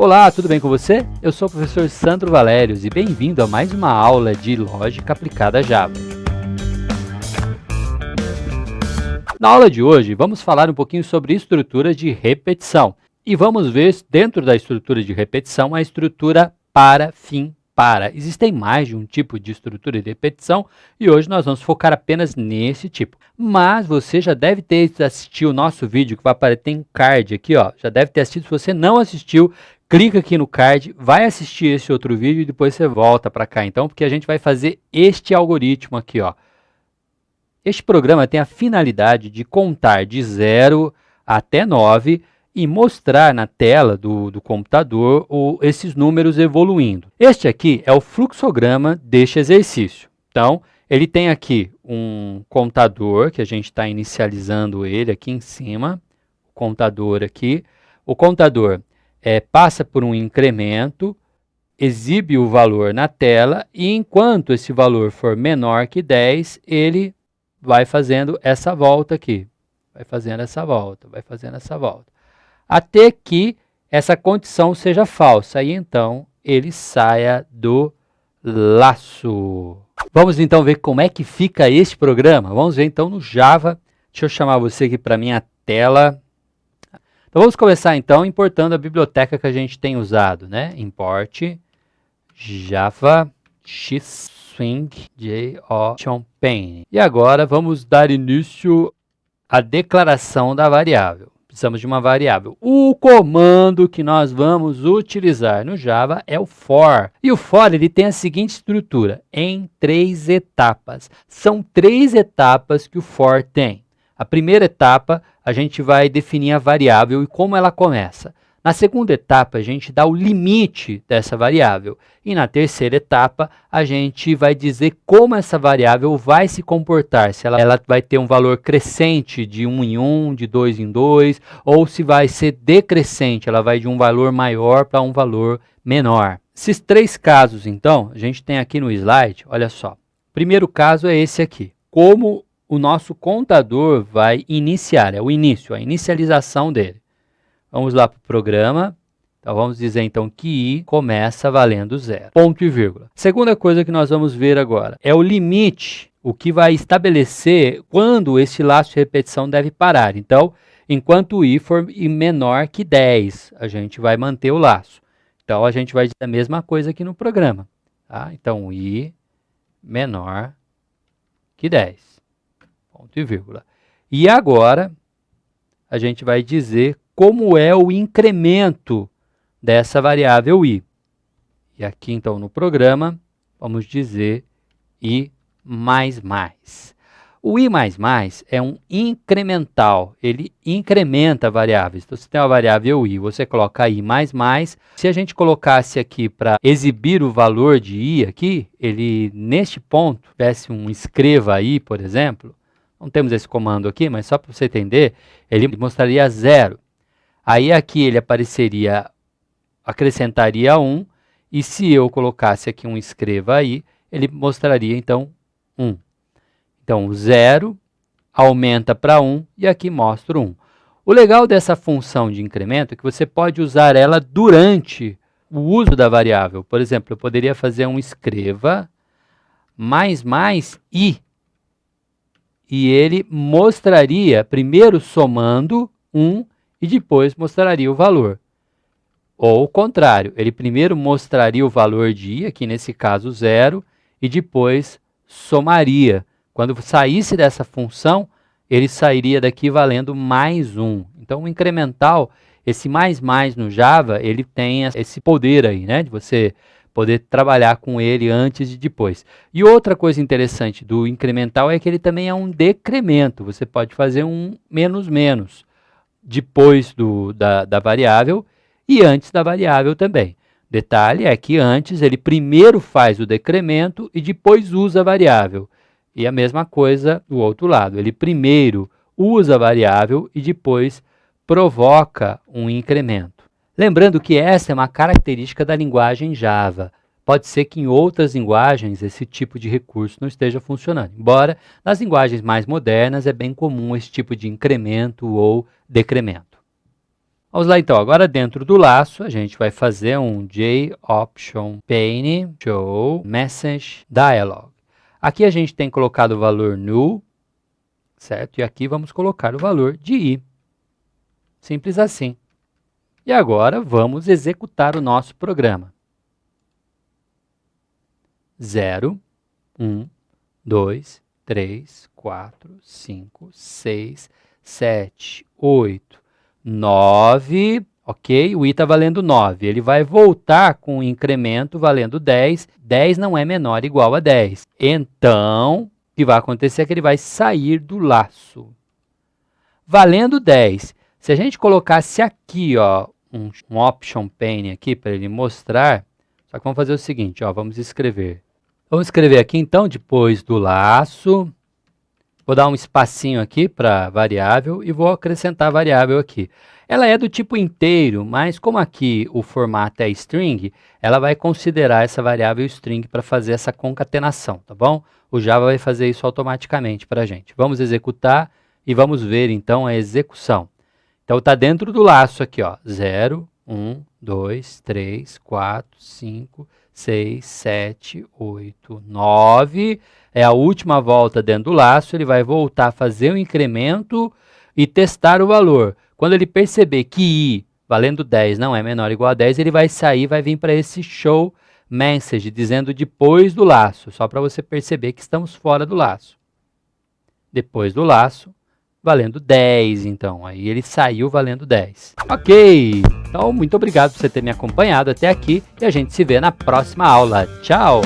Olá, tudo bem com você? Eu sou o professor Sandro Valérios e bem-vindo a mais uma aula de Lógica aplicada a Java. Na aula de hoje, vamos falar um pouquinho sobre estrutura de repetição. E vamos ver dentro da estrutura de repetição a estrutura para, fim, para. Existem mais de um tipo de estrutura de repetição e hoje nós vamos focar apenas nesse tipo. Mas você já deve ter assistido o nosso vídeo que vai aparecer, tem card aqui, ó. Já deve ter assistido. Se você não assistiu, clica aqui no card, vai assistir esse outro vídeo e depois você volta para cá, então, porque a gente vai fazer este algoritmo aqui, ó. Este programa tem a finalidade de contar de 0 até 9 e mostrar na tela do computador esses números evoluindo. Este aqui é o fluxograma deste exercício. Então, ele tem aqui um contador, que a gente está inicializando ele aqui em cima, o contador aqui. O contador passa por um incremento, exibe o valor na tela e enquanto esse valor for menor que 10, ele vai fazendo essa volta aqui. Vai fazendo essa volta, vai fazendo essa volta. Até que essa condição seja falsa e então ele saia do laço. Vamos então ver como é que fica este programa? Vamos ver então no Java. Deixa eu chamar você aqui para minha tela. Então vamos começar então importando a biblioteca que a gente tem usado, né? Import Java Xswing JOChampaign. E agora vamos dar início à declaração da variável. Precisamos de uma variável. O comando que nós vamos utilizar no Java é o for. E o for ele tem a seguinte estrutura, em 3 etapas. São 3 etapas que o for tem. A primeira etapa, a gente vai definir a variável e como ela começa. Na segunda etapa, a gente dá o limite dessa variável. E na terceira etapa, a gente vai dizer como essa variável vai se comportar. Se ela vai ter um valor crescente de 1 em 1, de 2 em 2, ou se vai ser decrescente, ela vai de um valor maior para um valor menor. Esses 3 casos, então, a gente tem aqui no slide, olha só. O primeiro caso é esse aqui. Como o nosso contador vai iniciar, é o início, a inicialização dele. Vamos lá para o programa. Então, vamos dizer então que i começa valendo 0. Ponto e vírgula. Segunda coisa que nós vamos ver agora é o limite, o que vai estabelecer quando esse laço de repetição deve parar. Então, enquanto o i for menor que 10, a gente vai manter o laço. Então, a gente vai dizer a mesma coisa aqui no programa. Tá? Então, i menor que 10. Ponto e vírgula. E agora, a gente vai dizer como é o incremento dessa variável i. E aqui, então, no programa, vamos dizer i++. O i++ é um incremental, ele incrementa variáveis. Então, você tem uma variável i, você coloca i++. Se a gente colocasse aqui para exibir o valor de i aqui, ele, neste ponto, tivesse um escreva i, por exemplo, não temos esse comando aqui, mas só para você entender, ele mostraria 0. Aí aqui ele apareceria, acrescentaria 1, e se eu colocasse aqui um escreva aí, ele mostraria então 1. Então 0 aumenta para 1 e aqui mostra 1. O legal dessa função de incremento é que você pode usar ela durante o uso da variável. Por exemplo, eu poderia fazer um escreva i. E ele mostraria, primeiro somando 1 e depois mostraria o valor. Ou o contrário, ele primeiro mostraria o valor de i, aqui nesse caso 0, e depois somaria. Quando saísse dessa função, ele sairia daqui valendo mais 1. Então, o incremental, esse mais no Java, ele tem esse poder aí, né, de você poder trabalhar com ele antes e depois. E outra coisa interessante do incremental é que ele também é um decremento. Você pode fazer um menos depois da variável e antes da variável também. Detalhe é que antes ele primeiro faz o decremento e depois usa a variável. E a mesma coisa do outro lado. Ele primeiro usa a variável e depois provoca um incremento. Lembrando que essa é uma característica da linguagem Java. Pode ser que em outras linguagens esse tipo de recurso não esteja funcionando. Embora nas linguagens mais modernas é bem comum esse tipo de incremento ou decremento. Vamos lá então, agora dentro do laço a gente vai fazer um JOptionPane show message dialog. Aqui a gente tem colocado o valor null, certo? E aqui vamos colocar o valor de i. Simples assim. E agora vamos executar o nosso programa. 0, 1, 2, 3, 4, 5, 6, 7, 8, 9, ok? O i está valendo 9. Ele vai voltar com o incremento valendo 10. 10 não é menor ou igual a 10. Então, o que vai acontecer é que ele vai sair do laço. Valendo 10. Se a gente colocasse aqui, ó, um option pane aqui para ele mostrar, só que vamos fazer o seguinte, ó, vamos escrever. Vamos escrever aqui então, depois do laço, vou dar um espacinho aqui para variável e vou acrescentar a variável aqui. Ela é do tipo inteiro, mas como aqui o formato é string, ela vai considerar essa variável string para fazer essa concatenação, tá bom? O Java vai fazer isso automaticamente para a gente. Vamos executar e vamos ver então a execução. Então está dentro do laço aqui, ó, 0, 1, 2, 3, 4, 5, 6, 7, 8, 9. É a última volta dentro do laço, ele vai voltar a fazer o incremento e testar o valor. Quando ele perceber que i, valendo 10, não é menor ou igual a 10, ele vai sair, vai vir para esse show message, dizendo depois do laço, só para você perceber que estamos fora do laço. Depois do laço, valendo 10, então. Aí ele saiu valendo 10. Ok, então muito obrigado por você ter me acompanhado até aqui e a gente se vê na próxima aula. Tchau!